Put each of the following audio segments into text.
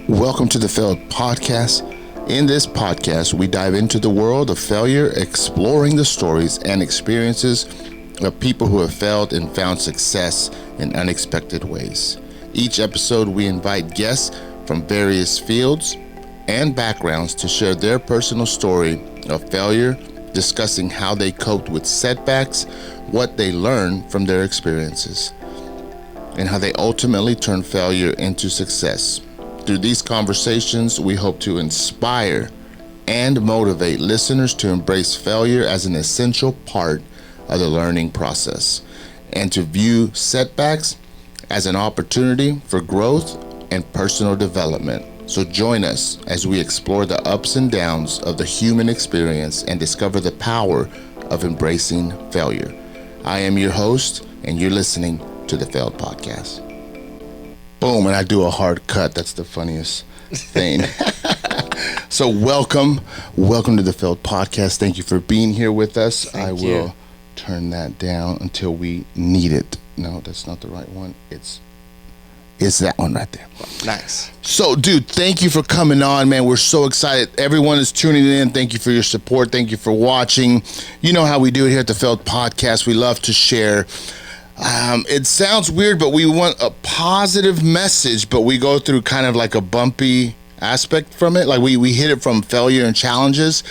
Welcome to the Failed Podcast. In this podcast, we dive into the world of failure, exploring the stories and experiences of people who have failed and found success in unexpected ways. Each episode, we invite guests from various fields and backgrounds to share their personal story of failure, discussing how they coped with setbacks, what they learned from their experiences, and how they ultimately turned failure into success. Through these conversations, we hope to inspire and motivate listeners to embrace failure as an essential part of the learning process and to view setbacks as an opportunity for growth and personal development. So join us as we explore the ups and downs of the human experience and discover the power of embracing failure. I am your host, and you're listening to the Failed Podcast. Boom, and I do a hard cut. That's the funniest thing. So welcome to the Failed Podcast. Thank you for being here with us. I will turn that down until we need it. No, that's not the right one. It's that one right there. Nice. So, dude, thank you for coming on, man. We're so excited. Everyone is tuning in. Thank you for your support. Thank you for watching. You know how we do it here at the Failed Podcast. We love to share. It sounds weird, but we want a positive message, but we go through kind of like a bumpy aspect from it. Like we hit it from failure and challenges.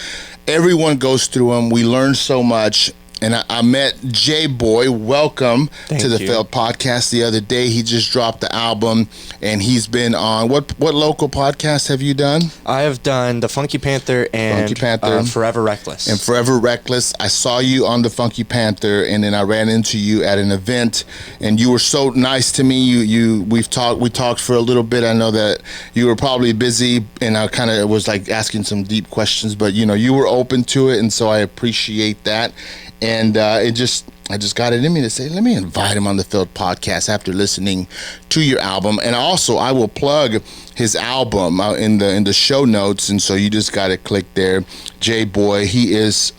Everyone goes through them. We learn so much. And I met JaeBoy. Welcome to the Failed Podcast the other day. He just dropped the album, and he's been on what local podcast have you done? I have done the Funky Panther and Forever Reckless. And Forever Reckless. I saw you on the Funky Panther, and then I ran into you at an event, and you were so nice to me. We talked for a little bit. I know that you were probably busy, and I kind of was like asking some deep questions, but you were open to it, and so I appreciate that. And I just got it in me to say, let me invite him on the Failed Podcast after listening to your album. And also, I will plug his album in the show notes. And so you just got to click there. JaeBoy, he is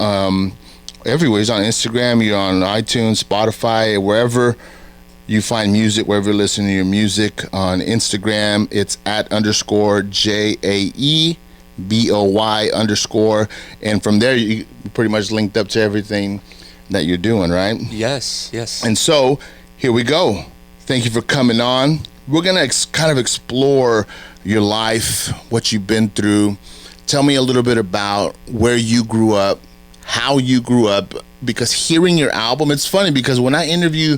everywhere. He's on Instagram, you're on iTunes, Spotify, wherever you find music, wherever you're listening to your music. On Instagram, it's @_JAEBOY_. And from there, you pretty much linked up to everything that you're doing, right? Yes. And so here we go. Thank you for coming on. We're gonna kind of explore your life, what you've been through. Tell me a little bit about where you grew up, how you grew up, because hearing your album, it's funny because when I interview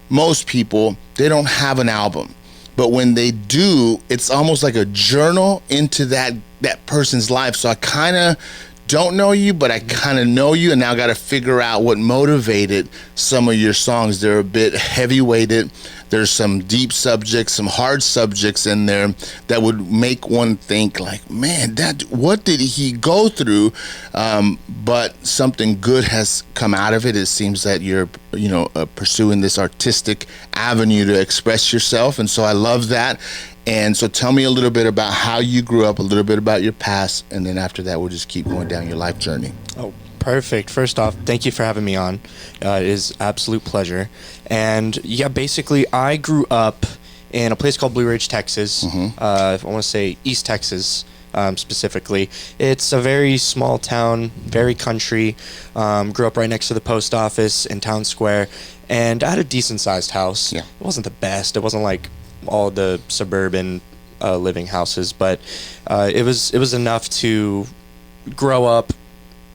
most people, they don't have an album. But when they do, it's almost like a journal into that person's life. So I kind of don't know you, but I kind of know you, and now got to figure out what motivated some of your songs. They're a bit heavy-weighted. There's some deep subjects, some hard subjects in there that would make one think like, man, what did he go through? But something good has come out of it. It seems that you're, pursuing this artistic avenue to express yourself. And so I love that. And so tell me a little bit about how you grew up, a little bit about your past, and then after that, we'll just keep going down your life journey. Oh, perfect. First off, thank you for having me on. It is absolute pleasure. And basically, I grew up in a place called Blue Ridge, Texas. I want to say East Texas, specifically. It's a very small town, very country. Grew up right next to the post office in Town Square, and I had a decent-sized house. Yeah. It wasn't the best. It wasn't like all the suburban living houses, but it was enough to grow up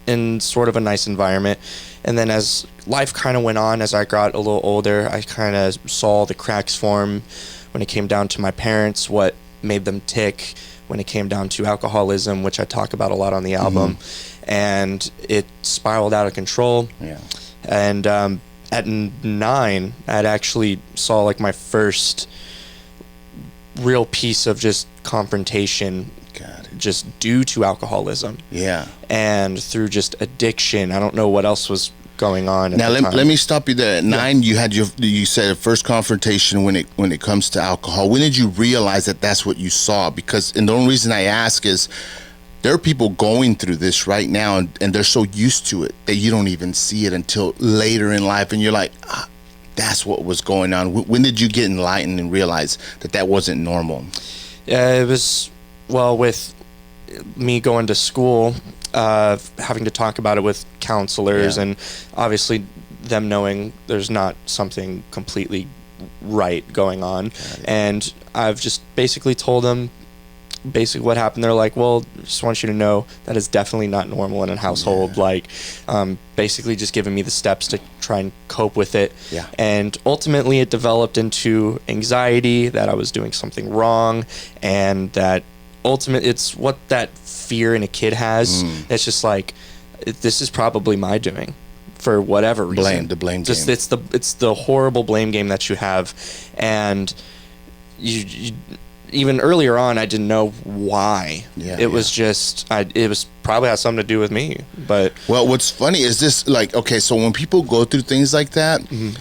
in sort of a nice environment. And then as life kind of went on, as I got a little older, I kind of saw the cracks form when it came down to my parents, what made them tick, when it came down to alcoholism, which I talk about a lot on the album. And it spiraled out of control. Yeah. And at 9, I'd actually saw like my first real piece of just confrontation just due to alcoholism. Yeah. And through just addiction. I don't know what else was going on at now the time. let me stop you there. At 9, you said first confrontation when it comes to alcohol. When did you realize that that's what you saw? And the only reason I ask is there are people going through this right now, and they're so used to it that you don't even see it until later in life, and you're like, that's what was going on. When did you get enlightened and realize that wasn't normal? It was well, with me going to school, having to talk about it with counselors, and obviously them knowing there's not something completely right going on, and I've just basically told them basically what happened. They're like, well, just want you to know that is definitely not normal in a household. Like, basically just giving me the steps to try and cope with it. And ultimately it developed into anxiety that I was doing something wrong, and that it's what that fear in a kid has. It's just like, this is probably my doing for whatever reason. The blame just game. It's the horrible blame game that you have. And you even earlier on, I didn't know why. It was just, it was probably had something to do with me. But well, what's funny is this, like, okay, so when people go through things like that,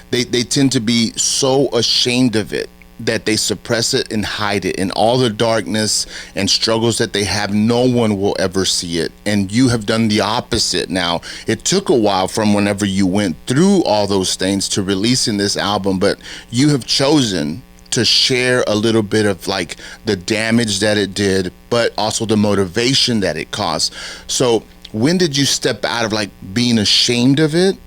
they tend to be so ashamed of it that they suppress it and hide it, and all the darkness and struggles that they have, no one will ever see it. And you have done the opposite. Now, it took a while from whenever you went through all those things to releasing this album, but you have chosen to share a little bit of like the damage that it did, but also the motivation that it caused. So when did you step out of like being ashamed of it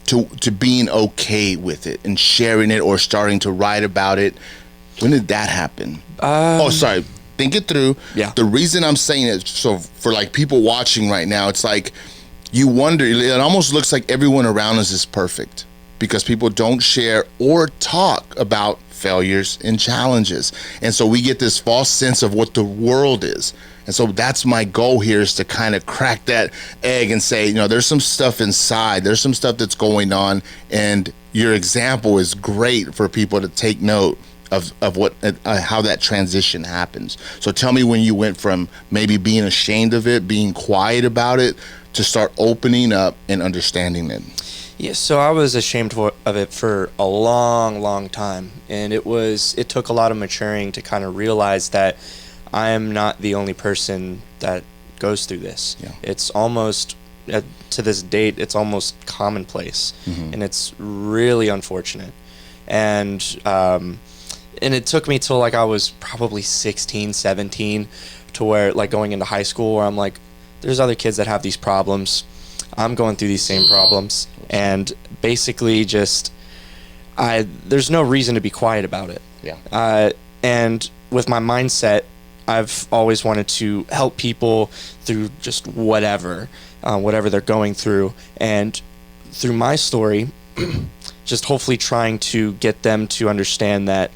to being okay with it and sharing it or starting to write about it? When did that happen? Think it through. The reason I'm saying it, so for like people watching right now, it's like you wonder, it almost looks like everyone around us is perfect because people don't share or talk about failures and challenges. And so we get this false sense of what the world is. And so that's my goal here, is to kind of crack that egg and say, you know, there's some stuff inside, there's some stuff that's going on, and your example is great for people to take note of what how that transition happens. So tell me when you went from maybe being ashamed of it, being quiet about it, to start opening up and understanding it. Yeah, so I was ashamed of it for a long time, and it took a lot of maturing to kind of realize that I am not the only person that goes through this. It's almost, to this date, it's almost commonplace, and it's really unfortunate. And it took me till like I was probably 16, 17, to where, like, going into high school, where I'm like, there's other kids that have these problems. I'm going through these same problems, and basically just, there's no reason to be quiet about it. And with my mindset, I've always wanted to help people through just whatever they're going through, and through my story, just hopefully trying to get them to understand that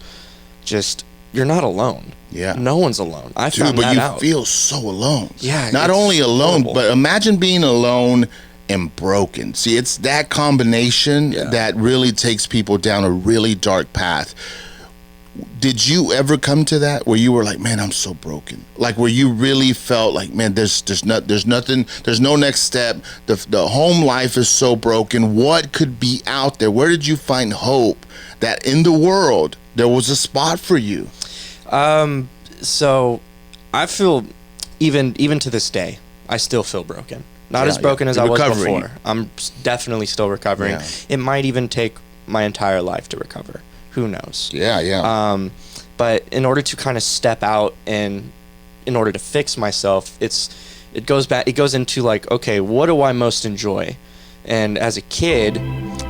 just, you're not alone. No one's alone. I found that out. But you feel so alone. Yeah. Not only alone, horrible. but imagine being alone and broken. See, it's that combination that really takes people down a really dark path. Did you ever come to that where you were like, man, I'm so broken? Like, where you really felt like, man, there's nothing, there's no next step. The home life is so broken. What could be out there? Where did you find hope that in the world there was a spot for you? So I feel, even to this day, I still feel broken. Not as broken as I was before. I'm definitely still recovering. It might even take my entire life to recover. Who knows? But in order to kind of step out and in order to fix myself, it goes into like, okay, what do I most enjoy? And as a kid,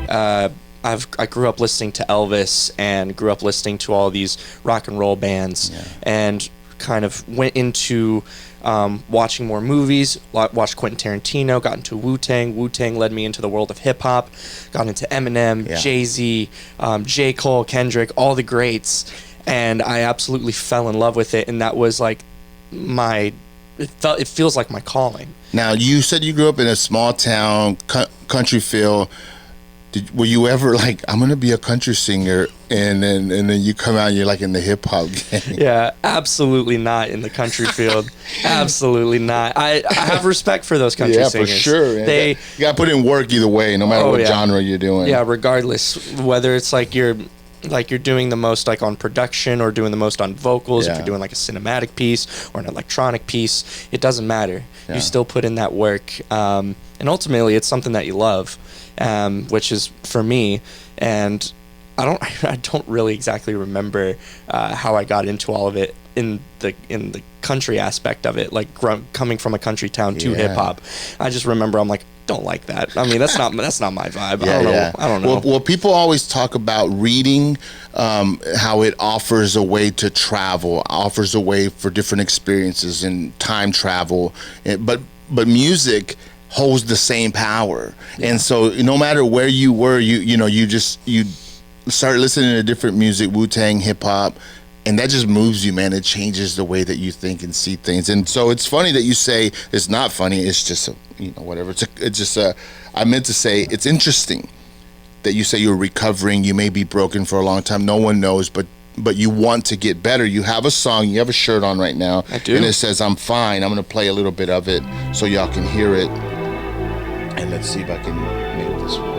I grew up listening to Elvis and grew up listening to all these rock and roll bands, and kind of went into watching more movies, watched Quentin Tarantino, got into Wu-Tang. Wu-Tang led me into the world of hip-hop, got into Eminem, Jay-Z, J. Cole, Kendrick, all the greats, and I absolutely fell in love with it, and that was like it feels like my calling. Now, you said you grew up in a small town, country feel. Were you ever like, I'm gonna be a country singer, and then you come out and you're like in the hip hop game? Yeah, absolutely not in the country field. Absolutely not. I have respect for those country singers. Yeah, for sure. Man. You gotta put in work either way, no matter what genre you're doing. Yeah, regardless, whether it's like you're doing the most like on production or doing the most on vocals, if you're doing like a cinematic piece or an electronic piece, it doesn't matter. You still put in that work, and ultimately it's something that you love. Which is for me, and I don't really exactly remember how I got into all of it in the country aspect of it, like coming from a country town to hip hop. I just remember I'm like, don't like that. I mean, that's not my vibe. I don't know. Well, people always talk about reading, how it offers a way to travel, offers a way for different experiences and time travel, but music holds the same power. And so no matter where you were, you start listening to different music, Wu-Tang, hip-hop, and that just moves you, man. It changes the way that you think and see things. And so it's funny that you say it's not funny. It's just, whatever. I meant to say it's interesting that you say you're recovering. You may be broken for a long time. No one knows, but you want to get better. You have a song. You have a shirt on right now. I do. And it says, I'm fine. I'm going to play a little bit of it so y'all can hear it. And let's see if I can make this work.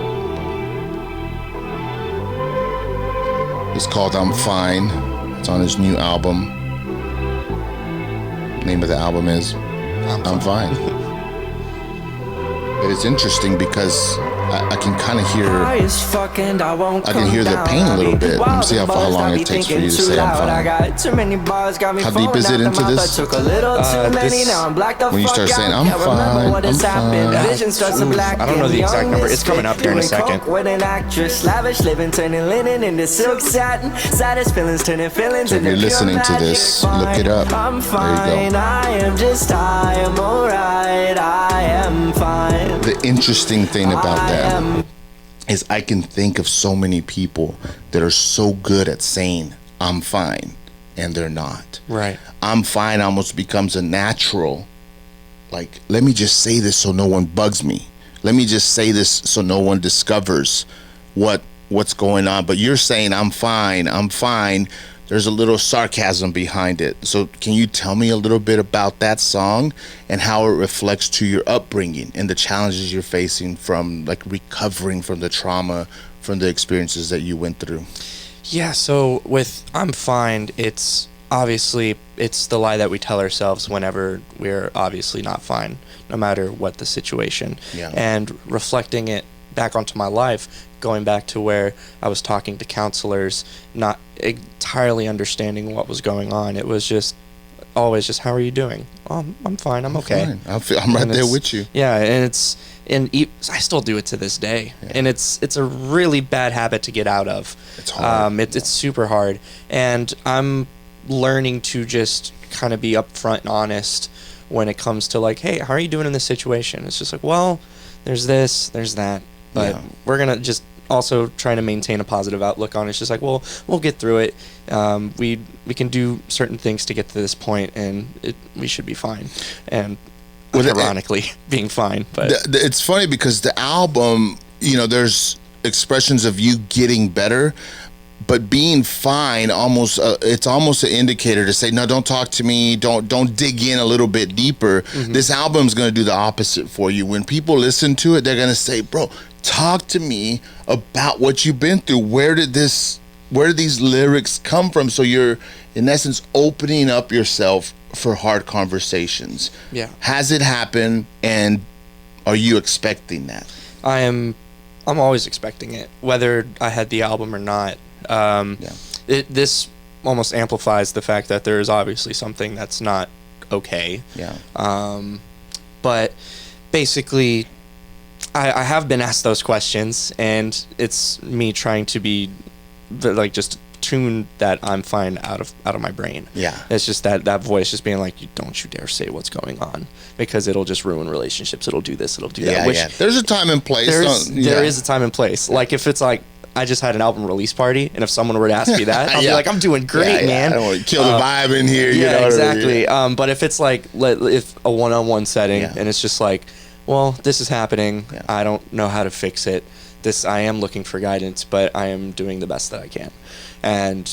It's called I'm Fine. It's on his new album. The name of the album is I'm Fine. But it's interesting because I can kind of hear the pain a little bit. Let me see how long it takes for you to say I'm fine. How deep is it into this? When you start saying I'm fine, I'm fine. I don't know the exact number. It's coming up here in a second. So if you're listening to this, look it up. There you go. I am just, I am alright, I am fine. The interesting thing about that is I can think of so many people that are so good at saying I'm fine and they're not. Right. I'm fine almost becomes a natural, like, let me just say this so no one bugs me. Let me just say this so no one discovers what's going on. But you're saying I'm fine. There's a little sarcasm behind it. So can you tell me a little bit about that song and how it reflects to your upbringing and the challenges you're facing from like recovering from the trauma, from the experiences that you went through? Yeah, so with I'm Fine, it's obviously it's the lie that we tell ourselves whenever we're obviously not fine, no matter what the situation. Yeah. And reflecting it back onto my life, going back to where I was talking to counselors, not entirely understanding what was going on. It was just always just, how are you doing? Oh, I'm fine. I'm okay. Fine. I'm right there with you. Yeah, and I still do it to this day. Yeah. And it's a really bad habit to get out of. It's hard. It's super hard. And I'm learning to just kind of be upfront and honest when it comes to like, hey, how are you doing in this situation? It's just like, well, there's this, there's that. But we're going to just also try to maintain a positive outlook on it. It's just like, well, we'll get through it. We can do certain things to get to this point, and we should be fine. And ironically, being fine. But it's funny because the album, there's expressions of you getting better, but being fine it's almost an indicator to say, no, don't talk to me, don't dig in a little bit deeper. Mm-hmm. This album's going to do the opposite for you. When people listen to it, they're going to say, bro, talk to me about what you've been through. Where did these lyrics come from? So you're in essence opening up yourself for hard conversations. Yeah. Has it happened, and are you expecting that? I'm always expecting it, whether I had the album or not. This almost amplifies the fact that there is obviously something that's not okay. Yeah. But basically, I have been asked those questions, and it's me trying to be like just tune that I'm fine out of my brain. Yeah. It's just that voice just being like, don't you dare say what's going on, because it'll just ruin relationships. It'll do this, it'll do that. Yeah. There's a time and place. There is a time and place. Like if it's like, I just had an album release party, and if someone were to ask me that, I'll be like, I'm doing great, man. I don't want to kill the vibe in here. Yeah, exactly. But if it's like, if a one-on-one setting, and it's just like, well, this is happening. Yeah. I don't know how to fix it. I am looking for guidance, but I am doing the best that I can. And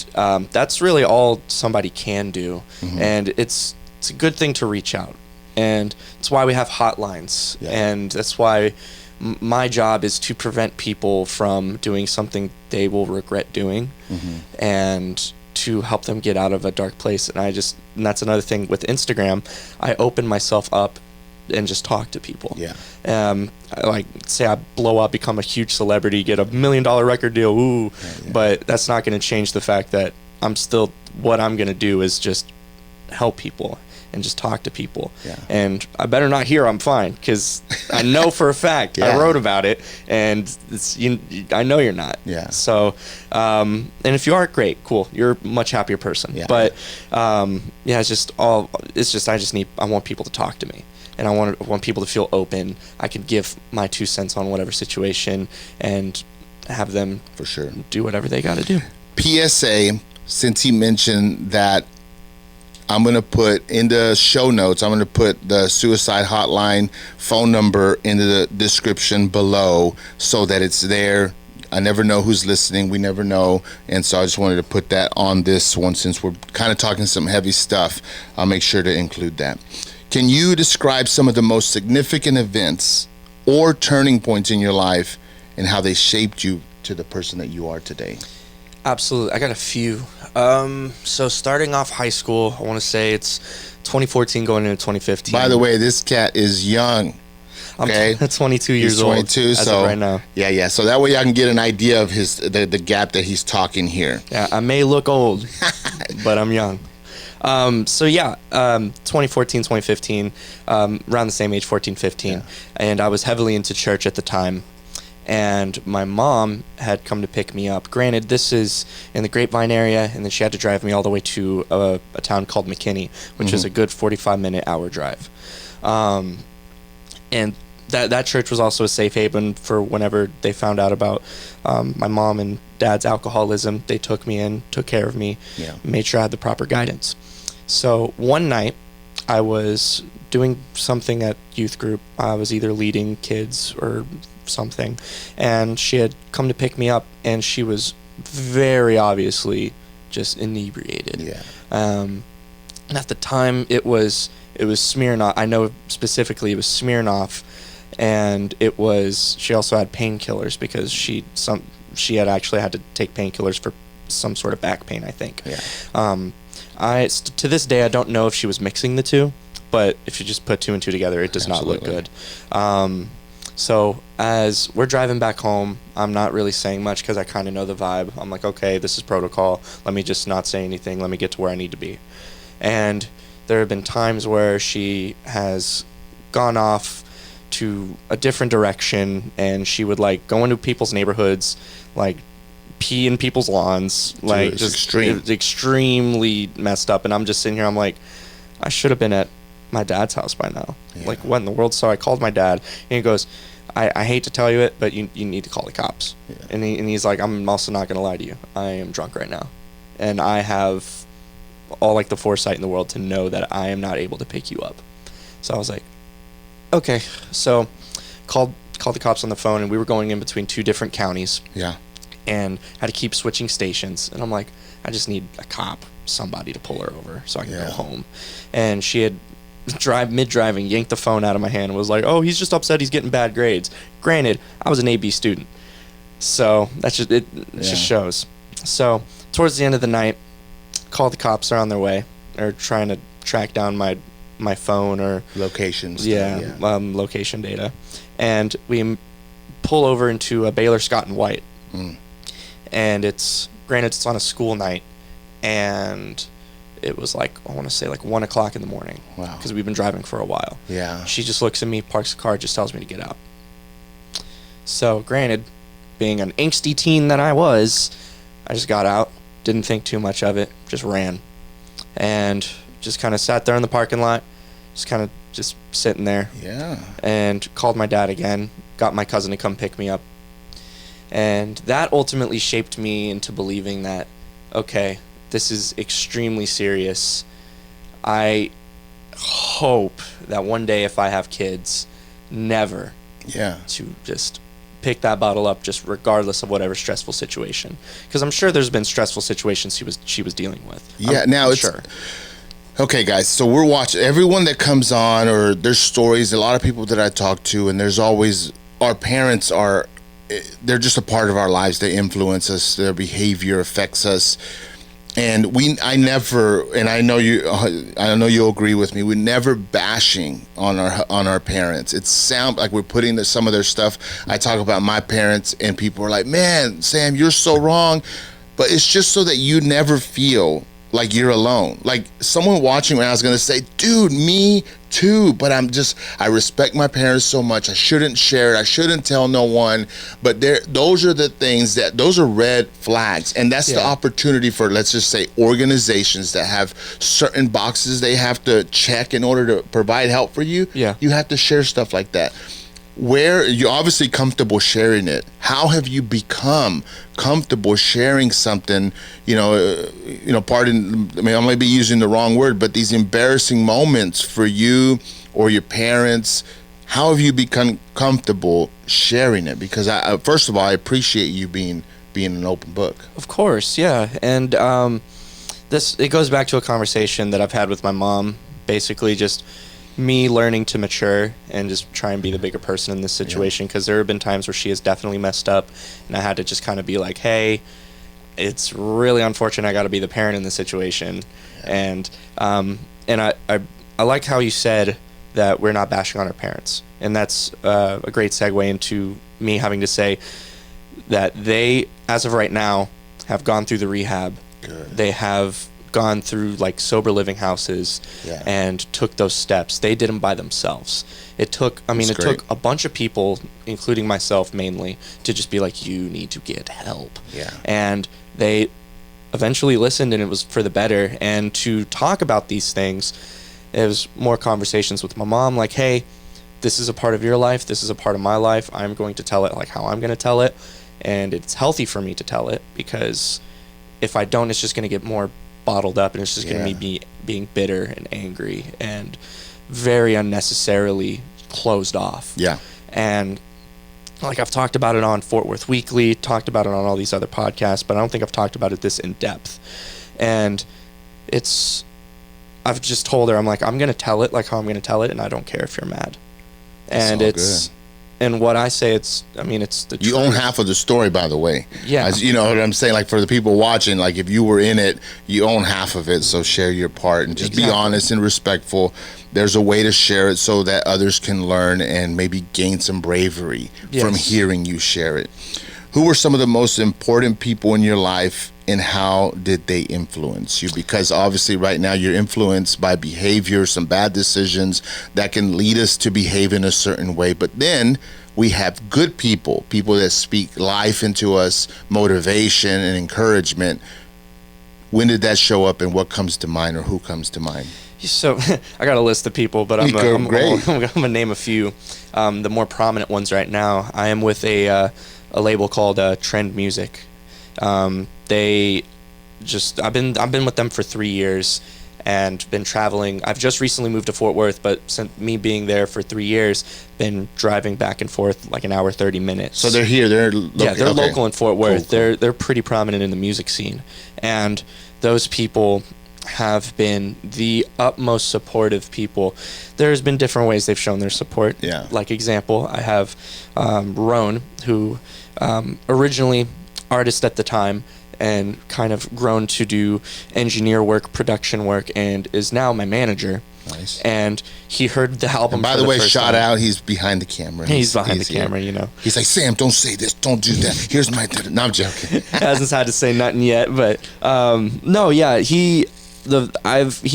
that's really all somebody can do. Mm-hmm. And it's a good thing to reach out. And it's why we have hotlines. Yeah. And that's why my job is to prevent people from doing something they will regret doing, and to help them get out of a dark place. And that's another thing with Instagram. I open myself up and just talk to people. Yeah. Like, say I blow up, become a huge celebrity, get $1 million record deal, ooh. But that's not going to change the fact that what I'm going to do is just help people and just talk to people. Yeah. And I better not hear I'm fine, because I know for a fact, I wrote about it, and I know you're not. Yeah. So, and if you are, great, cool. You're a much happier person. Yeah. But, I want people to talk to me. And I want people to feel open. I can give my 2 cents on whatever situation and have them for sure do whatever they got to do. PSA, since he mentioned that, I'm going to put in the show notes, I'm going to put the suicide hotline phone number into the description below so that it's there. I never know who's listening. We never know. And so I just wanted to put that on this one, since we're kind of talking some heavy stuff. I'll make sure to include that. Can you describe some of the most significant events or turning points in your life and how they shaped you to the person that you are today? Absolutely. I got a few. So starting off high school, I want to say it's 2014 going into 2015. By the way, this cat is young. Okay, I'm 22 years old. He's 22, as so of right now. Yeah. So that way I can get an idea of the gap that he's talking here. Yeah, I may look old, but I'm young. 2014, 2015, around the same age, 14, 15, and I was heavily into church at the time. And my mom had come to pick me up. Granted, this is in the Grapevine area, and then she had to drive me all the way to a town called McKinney, which is a good 45-minute hour drive. And that church was also a safe haven for whenever they found out about my mom and dad's alcoholism. They took me in, took care of me, made sure I had the proper guidance. So one night, I was doing something at youth group. I was either leading kids or something, and she had come to pick me up, and she was very obviously just inebriated. And at the time, it was Smirnoff. I know specifically it was Smirnoff, and she also had painkillers because she had actually had to take painkillers for some sort of back pain, I think. To this day, I don't know if she was mixing the two, but if you just put 2 and 2 together, it does not look good. So as we're driving back home, I'm not really saying much because I kind of know the vibe. I'm like, okay, this is protocol. Let me just not say anything. Let me get to where I need to be. And there have been times where she has gone off to a different direction, and she would like go into people's neighborhoods, like pee in people's lawns, like just extremely messed up. And I'm just sitting here, I'm like, I should have been at my dad's house by now. Like, what in the world? So I called my dad, and he goes, I hate to tell you it, but you need to call the cops. And he's like, I'm also not going to lie to you. I am drunk right now, and I have all like the foresight in the world to know that I am not able to pick you up. So I was like, okay. So called the cops on the phone, and we were going in between 2 different counties. And had to keep switching stations. And I'm like, I just need a cop, somebody to pull her over so I can go home. And she had mid-driving, yanked the phone out of my hand and was like, oh, he's just upset he's getting bad grades. Granted, I was an AB student. So that's just, it just shows. So towards the end of the night, called the cops. They're on their way. They're trying to track down my phone or locations. Location data. And we pull over into a Baylor Scott and White. And it's on a school night, and it was like, I want to say like 1 o'clock in the morning. Wow. Because we've been driving for a while. She just looks at me, parks the car, just tells me to get out. So granted, being an angsty teen that I was, I just got out, didn't think too much of it, just ran. And just kind of sat there in the parking lot, just sitting there. And called my dad again, got my cousin to come pick me up. And that ultimately shaped me into believing that, okay, this is extremely serious. I hope that one day if I have kids, never to just pick that bottle up, just regardless of whatever stressful situation. Because I'm sure there's been stressful situations she was dealing with. Okay, guys, so we're watching everyone that comes on, or there's stories, a lot of people that I talk to, and there's always, our parents they're just a part of our lives. They influence us. Their behavior affects us. And I never, and I know you'll agree with me. We're never bashing on our parents. It sounds like we're putting some of their stuff. I talk about my parents, and people are like, "Man, Sam, you're so wrong," but it's just so that you never feel like you're alone. Like someone watching right now is gonna say, "Dude, me too." But I respect my parents so much. I shouldn't share it. I shouldn't tell no one. But those are the things those are red flags, and that's the opportunity for, let's just say, organizations that have certain boxes they have to check in order to provide help for you. Yeah, you have to share stuff like that. Where you're obviously comfortable sharing it. How have you become comfortable sharing something? Pardon, I may be using the wrong word, but these embarrassing moments for you or your parents. How have you become comfortable sharing it? Because first of all, I appreciate you being an open book. Of course, yeah, and it goes back to a conversation that I've had with my mom. Basically, just me learning to mature and just try and be the bigger person in this situation, because there have been times where she has definitely messed up, and I had to just kind of be like, hey, it's really unfortunate I got to be the parent in this situation. And I like how you said that we're not bashing on our parents, and that's a great segue into me having to say that they, as of right now, have gone through the rehab. Good. They have gone through like sober living houses and took those steps. They did them by themselves. It took a bunch of people, including myself mainly, to just be like, you need to get help. Yeah. And they eventually listened, and it was for the better. And to talk about these things, it was more conversations with my mom, like, hey, this is a part of your life, this is a part of my life, I'm going to tell it like how I'm going to tell it, and it's healthy for me to tell it, because if I don't, it's just going to get more bottled up, and it's just going to be being bitter and angry and very unnecessarily closed off. Yeah. And like, I've talked about it on Fort Worth Weekly, talked about it on all these other podcasts, but I don't think I've talked about it this in depth. And I've just told her, I'm like, I'm going to tell it like how I'm going to tell it, and I don't care if you're mad. And good. And what I say, it's the truth. You own half of the story, by the way. Yeah. You know what I'm saying? Like, for the people watching, like, if you were in it, you own half of it, so share your part and just be honest and respectful. There's a way to share it so that others can learn and maybe gain some bravery from hearing you share it. Who were some of the most important people in your life, and how did they influence you? Because obviously right now you're influenced by behavior, some bad decisions that can lead us to behave in a certain way. But then we have good people that speak life into us, motivation and encouragement. When did that show up, and what comes to mind, or who comes to mind? So I got a list of people, but I'm going to name a few. The more prominent ones right now, I am with a label called Trend Music. I've been with them for 3 years and been traveling. I've just recently moved to Fort Worth, but since me being there for 3 years, been driving back and forth like an hour 30 minutes. So they're here. They're local in Fort Worth. Cool. They're pretty prominent in the music scene, and those people have been the utmost supportive people. There's been different ways they've shown their support. Yeah. Like example, I have Roan, who originally artist at the time, and kind of grown to do engineer work, production work, and is now my manager. Nice. And he heard the album. And by the way, shout out, he's behind the camera. He's behind the camera, you know. He's like, Sam, don't say this, don't do that. Here's my. No, I'm joking. Hasn't had to say nothing yet, but no, yeah, he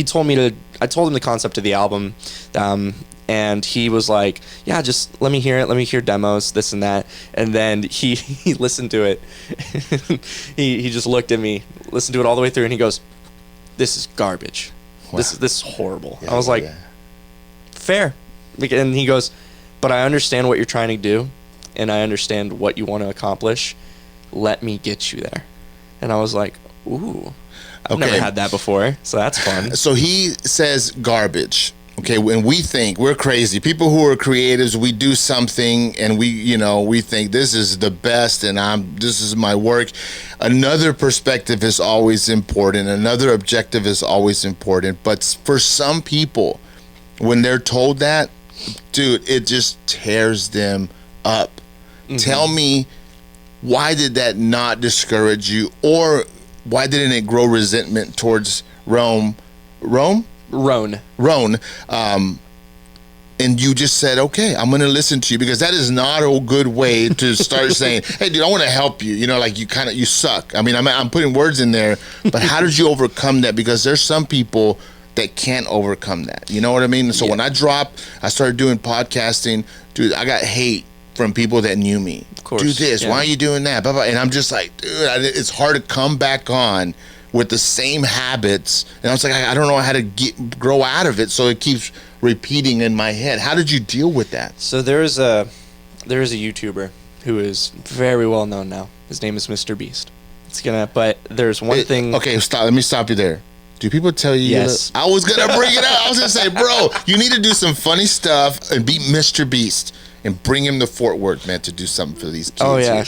told me to. I told him the concept of the album, and he was like, yeah, just let me hear it. Let me hear demos, this and that. And then he listened to it. he just looked at me, listened to it all the way through, and he goes, "This is garbage. Wow. This is horrible." I was like, fair. And he goes, "But I understand what you're trying to do, and I understand what you want to accomplish. Let me get you there." And I was like, ooh, I've never had that before, so that's fun. So he says garbage. Okay, when we think we're crazy, people who are creatives, we do something and we think this is the best and this is my work. Another perspective is always important. Another objective is always important. But for some people, when they're told that, dude, it just tears them up. Mm-hmm. Tell me, why did that not discourage you? Or why didn't it grow resentment towards Roan? And you just said, okay, I'm going to listen to you, because that is not a good way to start saying, hey, dude, I want to help you. You know, like you suck. I mean, I'm putting words in there, but how did you overcome that? Because there's some people that can't overcome that. You know what I mean? So when I started doing podcasting, dude, I got hate from people that knew me. Of course. Do this. Why are you doing that? Blah, blah. And I'm just like, dude, it's hard to come back on with the same habits. And I was like, I don't know how to grow out of it. So it keeps repeating in my head. How did you deal with that? So there is a YouTuber who is very well known now. His name is Mr. Beast. But there's one thing. Okay, stop. Let me stop you there. Do people tell you? Yes. I was gonna bring it up. I was gonna say, bro, you need to do some funny stuff and beat Mr. Beast and bring him to Fort Worth, man, to do something for these kids. Oh yeah,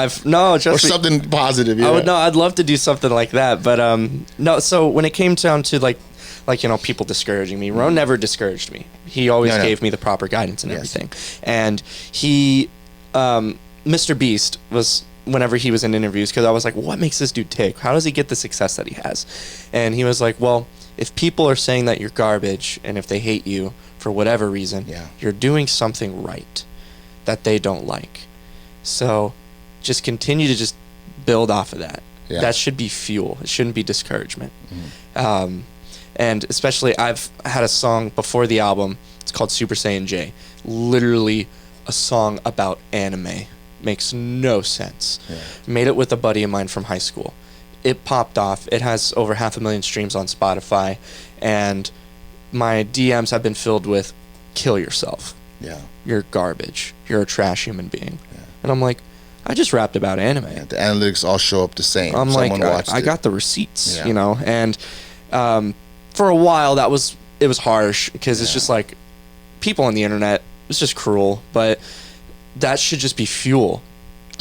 or something positive. Yeah. I'd love to do something like that, but no. So when it came down to like people discouraging me, Ron never discouraged me. He always gave me the proper guidance and everything. And he, Mr. Beast was, whenever he was in interviews, because I was like, what makes this dude tick? How does he get the success that he has? And he was like, well, if people are saying that you're garbage and if they hate you for whatever reason, you're doing something right that they don't like. So just continue to just build off of that. Yeah. That should be fuel. It shouldn't be discouragement. Mm-hmm. And especially, I've had a song before the album. It's called Super Saiyan J. Literally a song about anime. Makes no sense. Yeah. Made it with a buddy of mine from high school. It popped off. It has over 500,000 streams on Spotify. And my DMs have been filled with, kill yourself. Yeah. You're garbage. You're a trash human being. Yeah. And I'm like, I just rapped about anime. Yeah, the analytics all show up the same. I'm Someone like, I got the receipts, you know? And for a while, it was harsh, because it's just like, people on the internet, it's just cruel. But that should just be fuel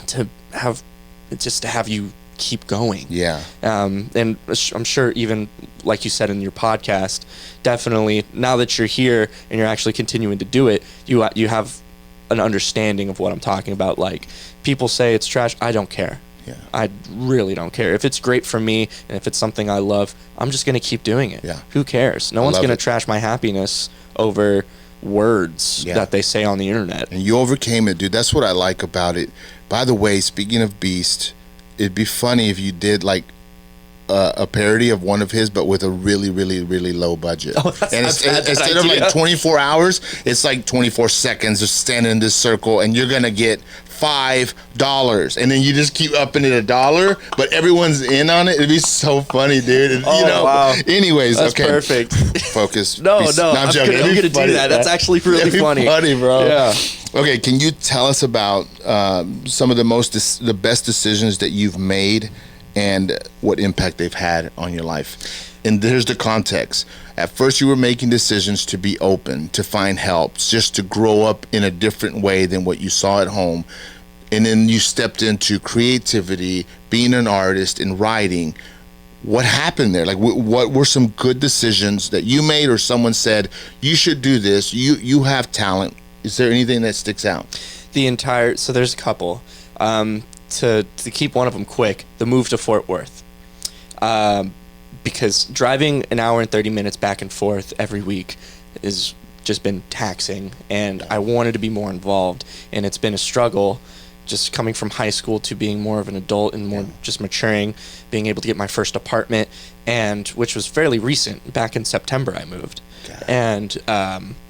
to have you keep going. Yeah. And I'm sure, even like you said in your podcast, definitely now that you're here and you're actually continuing to do it, you have an understanding of what I'm talking about. Like, people say it's trash, I don't care. Yeah. I really don't care. If it's great for me and if it's something I love, I'm just going to keep doing it. Yeah. Who cares? No one's going to trash my happiness over words that they say on the internet. And you overcame it, dude. That's what I like about it. By the way, speaking of Beast, it'd be funny if you did like a parody of one of his, but with a really, really, really low budget. Oh, and instead of like 24 hours, it's like 24 seconds of standing in this circle, and you're gonna get $5, and then you just keep upping it $1, but everyone's in on it. It'd be so funny, dude. Oh, you know. Wow. Anyways, that's perfect. Focus. No, I'm gonna do that. That's actually really funny. Funny, bro. Yeah. Okay, can you tell us about some of the best decisions that you've made and what impact they've had on your life? And there's the context. At first, you were making decisions to be open, to find help, just to grow up in a different way than what you saw at home. And then you stepped into creativity, being an artist, and writing. What happened there? Like, what were some good decisions that you made, or someone said, you should do this, you have talent? Is there anything that sticks out? So there's a couple. To keep one of them quick, the move to Fort Worth. Because driving an hour and 30 minutes back and forth every week has just been taxing, and I wanted to be more involved, and it's been a struggle just coming from high school to being more of an adult and more just maturing, being able to get my first apartment, and which was fairly recent. Back in September I moved. God. And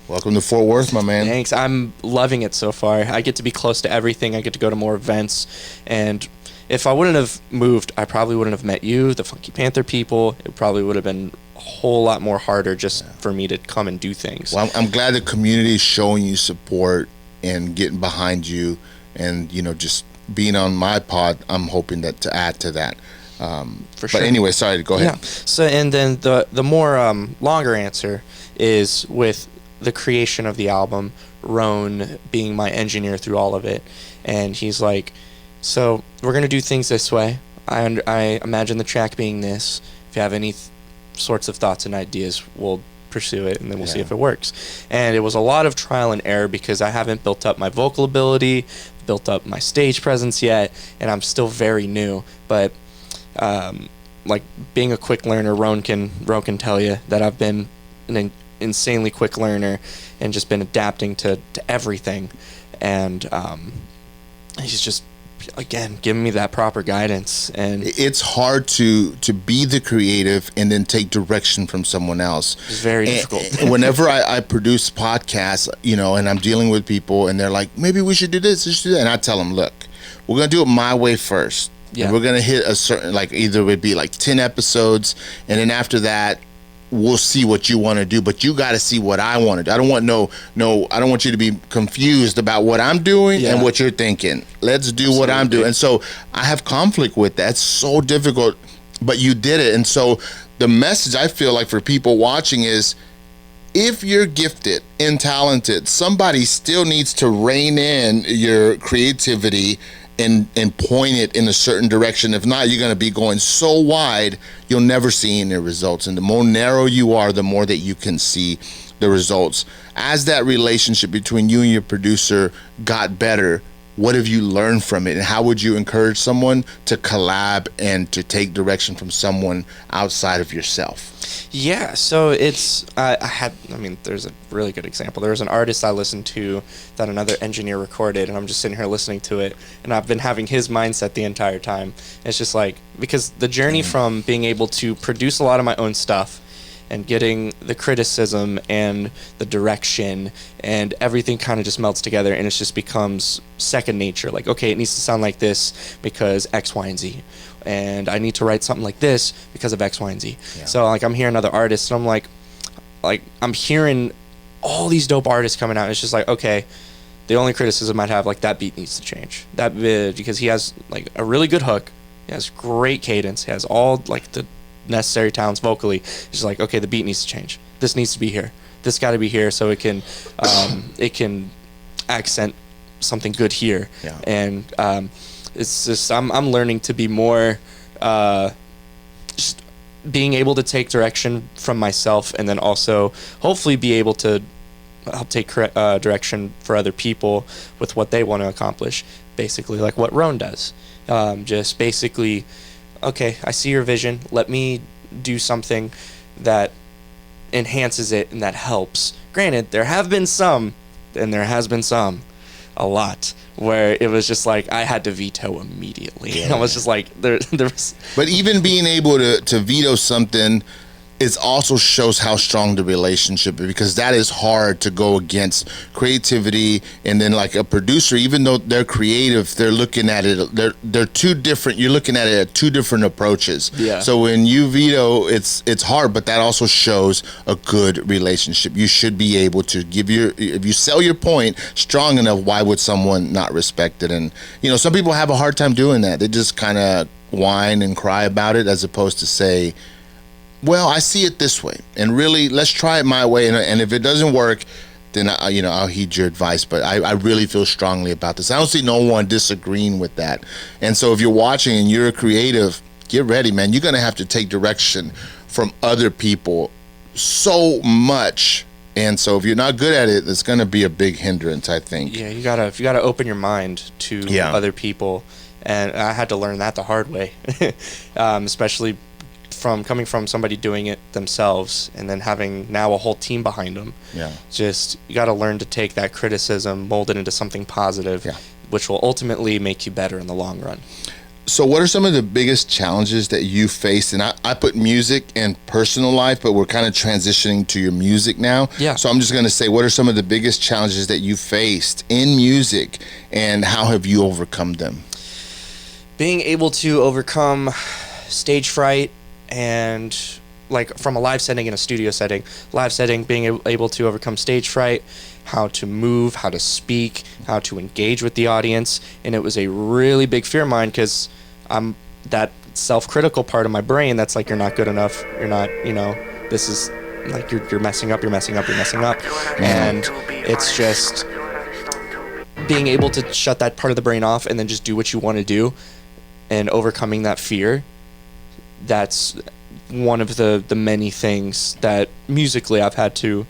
welcome to Fort Worth, my man. Thanks. I'm loving it so far. I get to be close to everything. I get to go to more events. And if I wouldn't have moved, I probably wouldn't have met you, the Funky Panther people. It probably would have been a whole lot more harder just for me to come and do things. Well, I'm glad the community is showing you support and getting behind you, and, you know, just being on my pod, I'm hoping that to add to that. For sure. But anyway, sorry, go ahead. Yeah. So, and then the more longer answer is with the creation of the album, Roan being my engineer through all of it, and he's like, so we're gonna do things this way. I imagine the track being this. If you have any sorts of thoughts and ideas, we'll pursue it, and then we'll see if it works. And it was a lot of trial and error, because I haven't built up my vocal ability, built up my stage presence yet, and I'm still very new. But like being a quick learner. Roan can tell you that I've been an insanely quick learner and just been adapting to everything, and he's just, again, giving me that proper guidance. And it's hard to be the creative and then take direction from someone else. It's very difficult. Whenever I produce podcasts, and I'm dealing with people and they're like, maybe we should do this, we should do that. And I tell them, look, we're going to do it my way first. Yeah. And we're going to hit a certain, like, either it would be like 10 episodes. And then after that, we'll see what you want to do, but you got to see what I want to do. I don't want I don't want you to be confused about what I'm doing and what you're thinking. Let's do what I'm doing. And so I have conflict with that. It's so difficult, but you did it. And so the message I feel like for people watching is, if you're gifted and talented, somebody still needs to rein in your creativity and point it in a certain direction. If not, you're going to be going so wide, you'll never see any results. And the more narrow you are, the more that you can see the results. As that relationship between you and your producer got better, what have you learned from it? And how would you encourage someone to collab and to take direction from someone outside of yourself? Yeah, so it's, there's a really good example. There was an artist I listened to that another engineer recorded, and I'm just sitting here listening to it, and I've been having his mindset the entire time. It's just like, because the journey from being able to produce a lot of my own stuff and getting the criticism and the direction and everything kind of just melts together, and it just becomes second nature. Like, okay, it needs to sound like this because X, Y, and Z. And I need to write something like this because of X, Y, and Z. Yeah. So, like, I'm hearing other artists, and I'm like, I'm hearing all these dope artists coming out. And it's just like, okay, the only criticism I'd have, like, that beat needs to change. Because he has, like, a really good hook. He has great cadence. He has all, like, the necessary talents vocally. It's just like, okay, the beat needs to change. This needs to be here. This got to be here so it can accent something good here. Yeah. And it's just, I'm learning to be more just being able to take direction from myself, and then also hopefully be able to help take direction for other people with what they want to accomplish, basically like what Roan does. Just basically, okay, I see your vision, let me do something that enhances it and that helps. Granted, there have been some, and there has been some, a lot, where it was just like I had to veto immediately. Yeah. I was just like, there was. But even being able to veto something, it also shows how strong the relationship is, because that is hard to go against creativity. And then, like, a producer, even though they're creative, they're looking at it, they're two different, you're looking at it at two different approaches. Yeah. So when you veto, it's hard, but that also shows a good relationship. You should be able to if you sell your point strong enough, why would someone not respect it? And, some people have a hard time doing that. They just kind of whine and cry about it, as opposed to say, well, I see it this way, and really, let's try it my way. And if it doesn't work, then I'll heed your advice. But I really feel strongly about this. I don't see no one disagreeing with that. And so, if you're watching and you're a creative, get ready, man. You're gonna have to take direction from other people so much. And so, if you're not good at it, it's gonna be a big hindrance, I think. Yeah, you gotta open your mind to other people, and I had to learn that the hard way, especially from coming from somebody doing it themselves and then having now a whole team behind them. Yeah. Just, you got to learn to take that criticism, mold it into something positive, which will ultimately make you better in the long run. So what are some of the biggest challenges that you faced? And I put music and personal life, but we're kind of transitioning to your music now. Yeah. So I'm just going to say, what are some of the biggest challenges that you faced in music, and how have you overcome them? Being able to overcome stage fright, and like from a live setting and a studio setting, being able to overcome stage fright, how to move, how to speak, how to engage with the audience. And it was a really big fear of mine, because I'm that self-critical part of my brain that's like, you're not good enough, you're not, this is like, you're messing up. And it's just being able to shut that part of the brain off and then just do what you want to do, and overcoming that fear. That's one of the many things that musically I've had to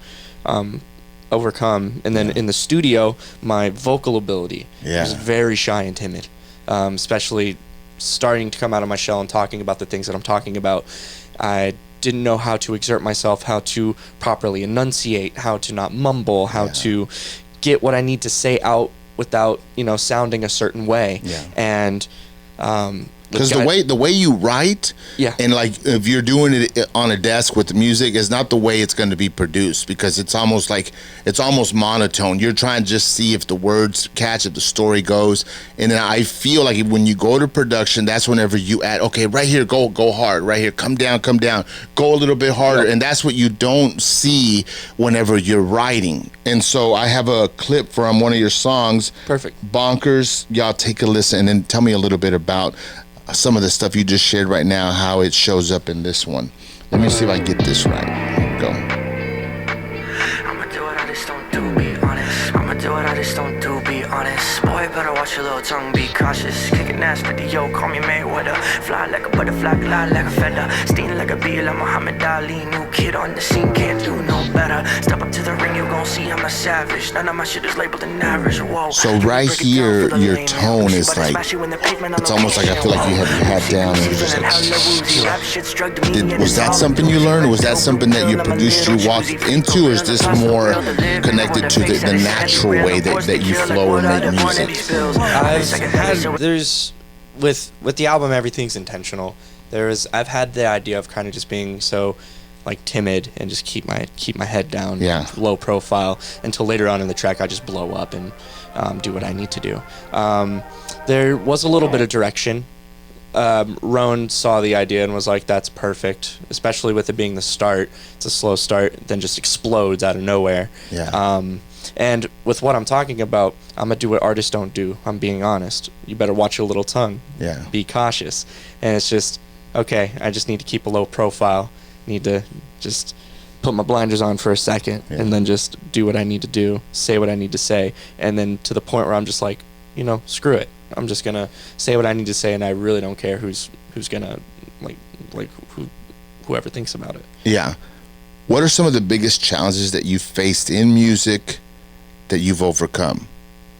overcome. And then in the studio, my vocal ability. I was very shy and timid, especially starting to come out of my shell and talking about the things that I'm talking about. I didn't know how to exert myself, how to properly enunciate, how to not mumble, how to get what I need to say out without, sounding a certain way. Yeah. And because the way you write, and like if you're doing it on a desk with the music, is not the way it's going to be produced, because it's almost monotone. You're trying to just see if the words catch, if the story goes. And then I feel like when you go to production, that's whenever you add, okay, right here, go hard, right here, come down, go a little bit harder. And that's what you don't see whenever you're writing. And so I have a clip from one of your songs. Perfect. Bonkers. Y'all take a listen and then tell me a little bit about some of the stuff you just shared right now, how it shows up in this one. Let me see if I get this right. Go. I'ma do what I just don't do, be honest. I'ma do what I just don't do, be honest. Boy, better watch your little tongue, be cautious. Kicking ass with the yo, call me Mayweather. Fly like a butterfly, glide like a feather. Sting like a bee, like Muhammad Ali. New kid on the scene, can't do no better. Step up to the ring, you gon' see I'm a savage. None of my shit is labeled an average. Whoa. So right here, your tone is like, it's almost like I feel like you have your hat down and you're just like, was that something you learned, or was that something that your producer walked into, or is this more connected to the natural way that you flow and make music? There's with the album, everything's intentional. I've had the idea of kind of just being so like timid and just keep my head down, low profile, until later on in the track I just blow up and do what I need to do. There was a little bit of direction. Roan saw the idea and was like, that's perfect, especially with it being the start. It's a slow start, then just explodes out of nowhere. And with what I'm talking about, I'm going to do what artists don't do. I'm being honest. You better watch your little tongue. Be cautious. And it's just, okay, I just need to keep a low profile. Need to just put my blinders on for a second and then just do what I need to do, say what I need to say. And then to the point where I'm just like, screw it. I'm just going to say what I need to say, and I really don't care who's going to, whoever thinks about it. Yeah. What are some of the biggest challenges that you faced in music that you've overcome?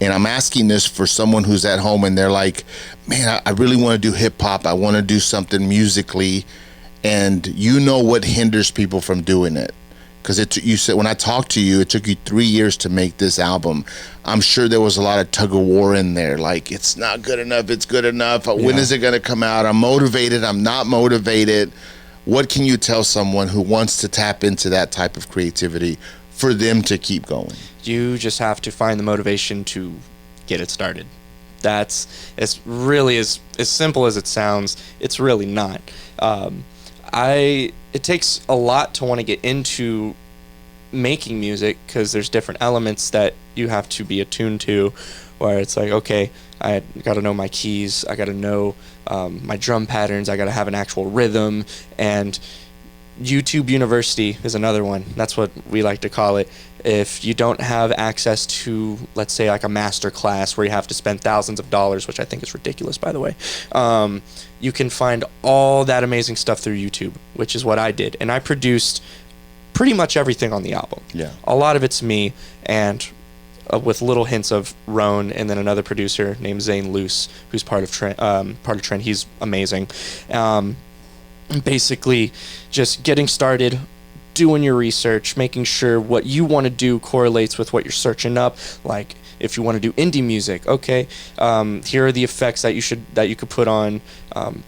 And I'm asking this for someone who's at home and they're like, man, I really want to do hip hop. I want to do something musically. And what hinders people from doing it? Because you said, when I talked to you, it took you 3 years to make this album. I'm sure there was a lot of tug of war in there. Like, it's not good enough, it's good enough. When is it going to come out? I'm motivated, I'm not motivated. What can you tell someone who wants to tap into that type of creativity for them to keep going? You just have to find the motivation to get it started. It's really as simple as it sounds. It's really not. It takes a lot to want to get into making music, because there's different elements that you have to be attuned to, where it's like, okay, I got to know my keys, I got to know my drum patterns, I got to have an actual rhythm. And YouTube University is another one. That's what we like to call it. If you don't have access to, let's say, like a master class where you have to spend thousands of dollars, which I think is ridiculous, by the way, you can find all that amazing stuff through YouTube, which is what I did. And I produced pretty much everything on the album. A lot of it's me, and with little hints of Roan, and then another producer named Zane Luce, who's part of Trend. He's amazing. Basically, just getting started, doing your research, making sure what you want to do correlates with what you're searching up. Like, if you want to do indie music, okay, here are the effects that you could put on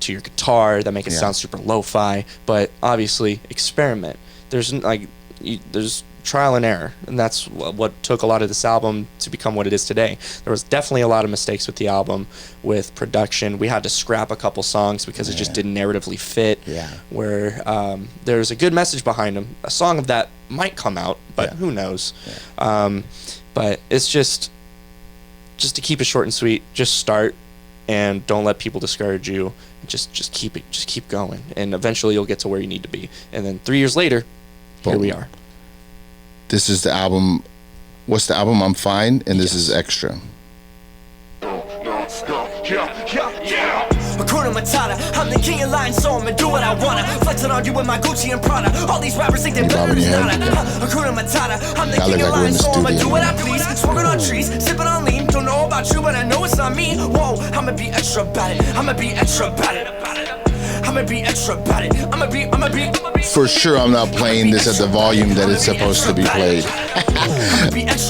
to your guitar that make it sound super lo-fi. But obviously, experiment. There's trial and error, and that's what took a lot of this album to become what it is today. There was definitely a lot of mistakes with the album, with production. We had to scrap a couple songs because it just didn't narratively fit. Where there's a good message behind them. A song of that might come out, but who knows? But it's just to keep it short and sweet. Just start, and don't let people discourage you. Just keep going, and eventually you'll get to where you need to be. And then 3 years later, here we are. This is the album. What's the album? I'm Fine, and this is Extra. Hakuna Matata. I'm the king of lying, so I'ma do what I wanna. Flexing on you with my Gucci and Prada. All these rappers think they're better than nada. Hakuna Matata. I'm the king of lying, so I'ma do what I please. Smoking on trees, sipping on lean. Don't know about you, but I know it's not me. Whoa, I'ma be extra about it. I'ma be extra about it. I'ma be extra about it. I'ma be. For sure, I'm not playing this at the volume that it's supposed to be played.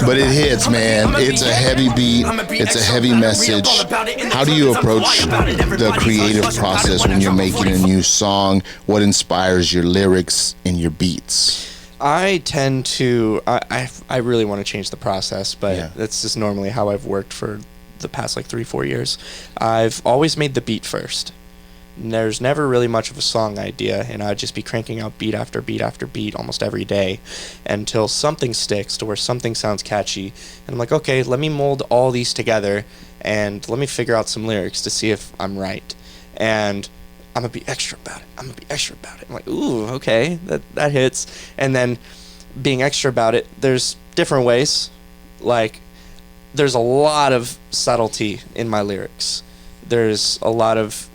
But it hits, man. It's a heavy beat. It's a heavy message. How do you approach the creative process when you're making a new song? What inspires your lyrics and your beats? I tend to, I really want to change the process, but that's just normally how I've worked for the past like 3-4 years. I've always made the beat first. There's never really much of a song idea, and I'd just be cranking out beat after beat after beat almost every day until something sticks to where something sounds catchy. And I'm like, okay, let me mold all these together and let me figure out some lyrics to see if I'm right. And I'm going to be extra about it. I'm going to be extra about it. I'm like, ooh, okay, that hits. And then being extra about it, there's different ways. Like, there's a lot of subtlety in my lyrics. There's a lot of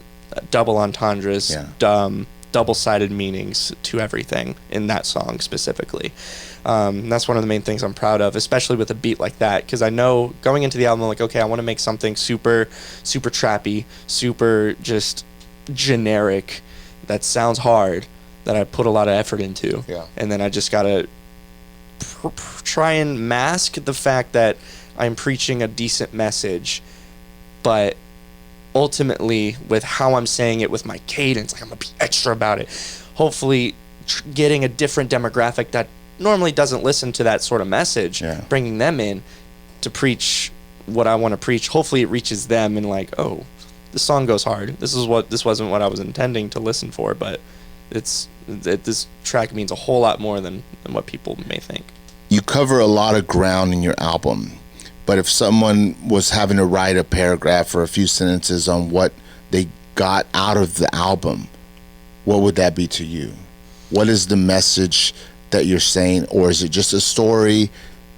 double entendres, double-sided meanings to everything in that song specifically. And that's one of the main things I'm proud of, especially with a beat like that, because I know going into the album, I'm like, okay, I want to make something super, super trappy, super just generic, that sounds hard, that I put a lot of effort into. Yeah. And then I just got to try and mask the fact that I'm preaching a decent message, but ultimately with how I'm saying it with my cadence, like I'm gonna be extra about it, hopefully getting a different demographic that normally doesn't listen to that sort of message, bringing them in to preach what I want to preach. Hopefully it reaches them and like, oh, this song goes hard. This wasn't what I was intending to listen for, but this track means a whole lot more than what people may think. You cover a lot of ground in your album. But if someone was having to write a paragraph or a few sentences on what they got out of the album, what would that be to you? What is the message that you're saying? Or is it just a story?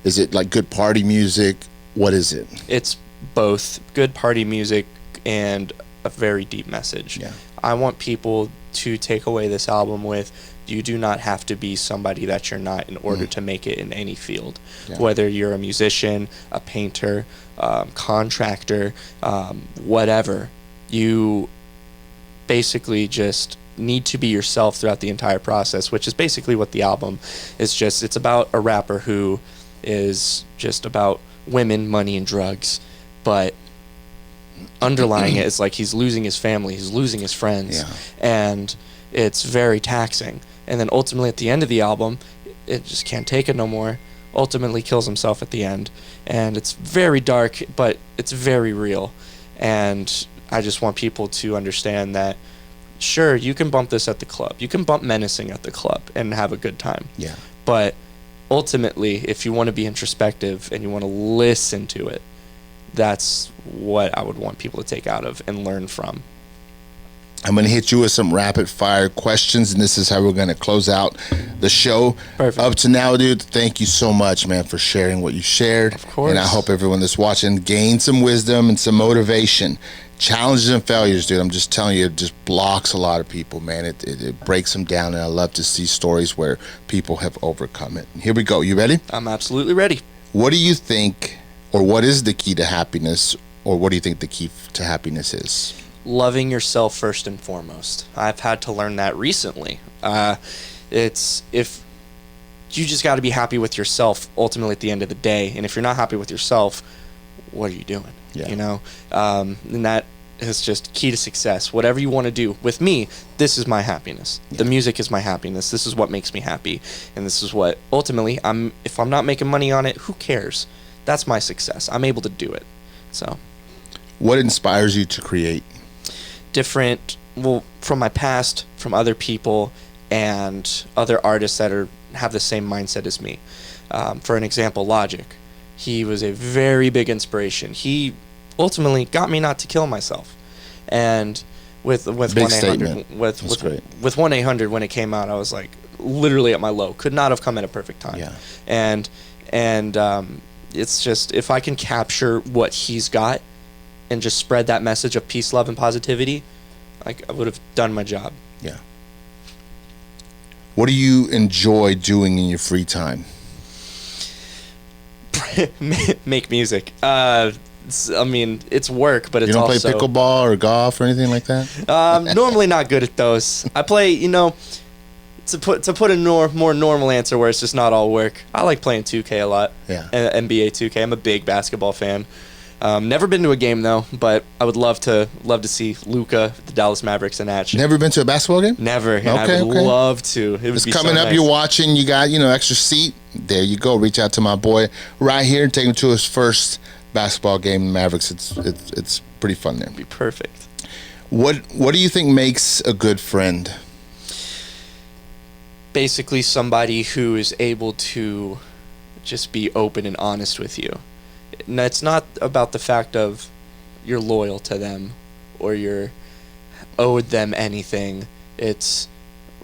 Is it like good party music? What is it? It's both good party music and a very deep message. Yeah. I want people to take away this album with, you do not have to be somebody that you're not in order to make it in any field. Yeah. Whether you're a musician, a painter, contractor, whatever. You basically just need to be yourself throughout the entire process, which is basically what the album is. Just, it's about a rapper who is just about women, money, and drugs, but underlying it is like he's losing his family, he's losing his friends, and it's very taxing. And then ultimately at the end of the album, it just can't take it no more, ultimately kills himself at the end. And it's very dark, but it's very real. And I just want people to understand that, sure, you can bump this at the club. You can bump Menacing at the club and have a good time. Yeah. But ultimately, if you want to be introspective and you want to listen to it, that's what I would want people to take out of and learn from. I'm going to hit you with some rapid fire questions, and this is how we're going to close out the show. Perfect. Up to now, dude, thank you so much, man, for sharing what you shared. Of course. And I hope everyone that's watching gained some wisdom and some motivation. Challenges and failures, dude, I'm just telling you, it just blocks a lot of people, man. It breaks them down, and I love to see stories where people have overcome it. Here we go. You ready? I'm absolutely ready. What do you think, or what is the key to happiness, or what do you think the key to happiness is? Loving yourself first and foremost. I've had to learn that recently. It's, if you just got to be happy with yourself ultimately at the end of the day, and if you're not happy with yourself, what are you doing? Yeah. You know, and that is just key to success. Whatever you want to do. With me, this is my happiness. Yeah. The music is my happiness. This is what makes me happy, and this is what ultimately if I'm not making money on it, who cares? That's my success. I'm able to do it. So, what inspires you to create? Different, well, from my past, from other people, and other artists that have the same mindset as me. For an example, Logic. He was a very big inspiration. He ultimately got me not to kill myself. And with 1-800, with 1-800 when it came out, I was like literally at my low. Could not have come at a perfect time. Yeah. And it's just, if I can capture what he's got and just spread that message of peace, love, and positivity, Like, I would have done my job. Yeah. What do you enjoy doing in your free time? Make music. It's work, but it's You don't also... play pickleball or golf or anything like that? Normally not good at those. I play, to put a more normal answer where it's just not all work. I like playing 2K a lot. Yeah. NBA 2K. I'm a big basketball fan. Never been to a game though, but I would love to see Luka, the Dallas Mavericks in action. Never been to a basketball game? Never. And I would love to. It would It's be coming so up. nice. You're watching. You got extra seat. There you go. Reach out to my boy right here and take him to his first basketball game. Mavericks. It's pretty fun there. It'd be perfect. What do you think makes a good friend? Basically, somebody who is able to just be open and honest with you. And it's not about the fact of you're loyal to them or you're owed them anything. It's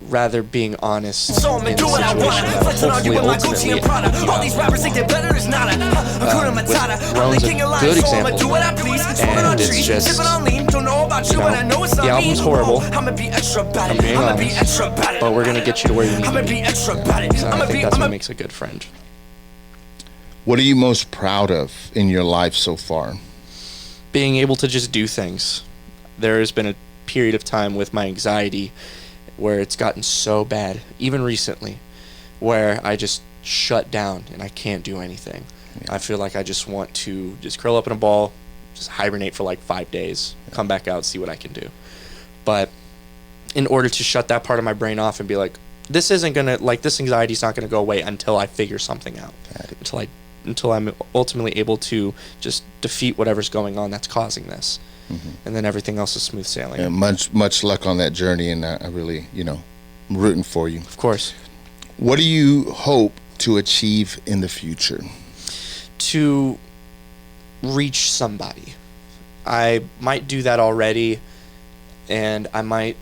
rather being honest So I'm in a do what I situation want. that Flexing on you hopefully with my Gucci ultimately and Prada. help you All these out. rappers think they're better, it's not a Hakuna Matata. I'm the Rone's a king of life, good so I'ma example do what I please. Smoking on and it's trees, just, sipping on lean. Don't know about you, but I know it's not the album's me. horrible. I'ma be extra bad. I'm being I'ma be honest, extra bad. but we're gonna get you to where you need I'ma to be be. extra bad. So I think that's what makes a good friend. What are you most proud of in your life so far? Being able to just do things. There has been a period of time with my anxiety where it's gotten so bad, even recently, where I just shut down and I can't do anything. I feel like I just want to just curl up in a ball, just hibernate for like 5 days, come back out, see what I can do. But in order to shut that part of my brain off and be like, this anxiety's not gonna go away until I figure something out. Until I'm ultimately able to just defeat whatever's going on that's causing this. And then everything else is smooth sailing. Yeah, much luck on that journey, and I really, I'm rooting for you. Of course. What do you hope to achieve in the future? To reach somebody. I might do that already, and I might,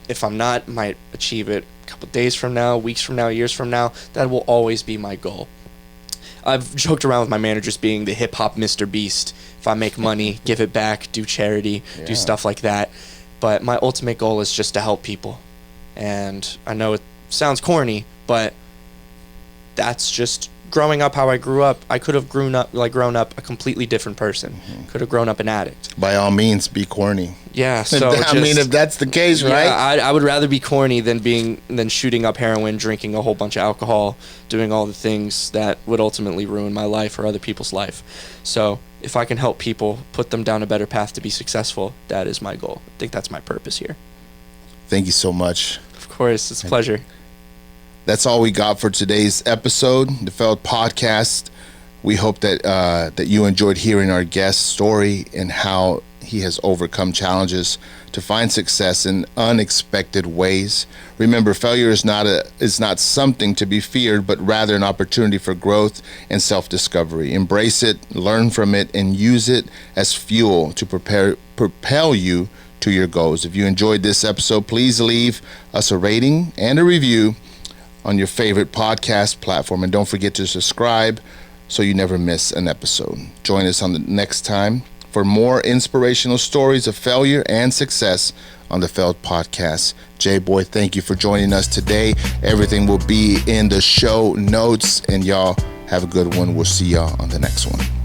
if I'm not, might achieve it a couple days from now, weeks from now, years from now. That will always be my goal. I've joked around with my managers being the hip-hop Mr. Beast. If I make money, give it back, do charity, do stuff like that. But my ultimate goal is just to help people. And I know it sounds corny, but that's just growing up how I grew up. I could have grown up a completely different person. Could have grown up an addict. By all means, be corny. Yeah, so if that's the case, right? I would rather be corny than shooting up heroin, drinking a whole bunch of alcohol, doing all the things that would ultimately ruin my life or other people's life. So if I can help people, put them down a better path to be successful, that is my goal. I think that's my purpose here. Thank you so much. Of course, it's a pleasure. That's all we got for today's episode, the Feld Podcast. We hope that you enjoyed hearing our guest's story and how he has overcome challenges to find success in unexpected ways. Remember, failure is not something to be feared, but rather an opportunity for growth and self-discovery. Embrace it, learn from it, and use it as fuel to propel you to your goals. If you enjoyed this episode, please leave us a rating and a review on your favorite podcast platform, and don't forget to subscribe so you never miss an episode. Join us on the next time for more inspirational stories of failure and success on the Feld Podcast. JaeBoy, thank you for joining us today. Everything will be in the show notes, and y'all have a good one. We'll see y'all on the next one.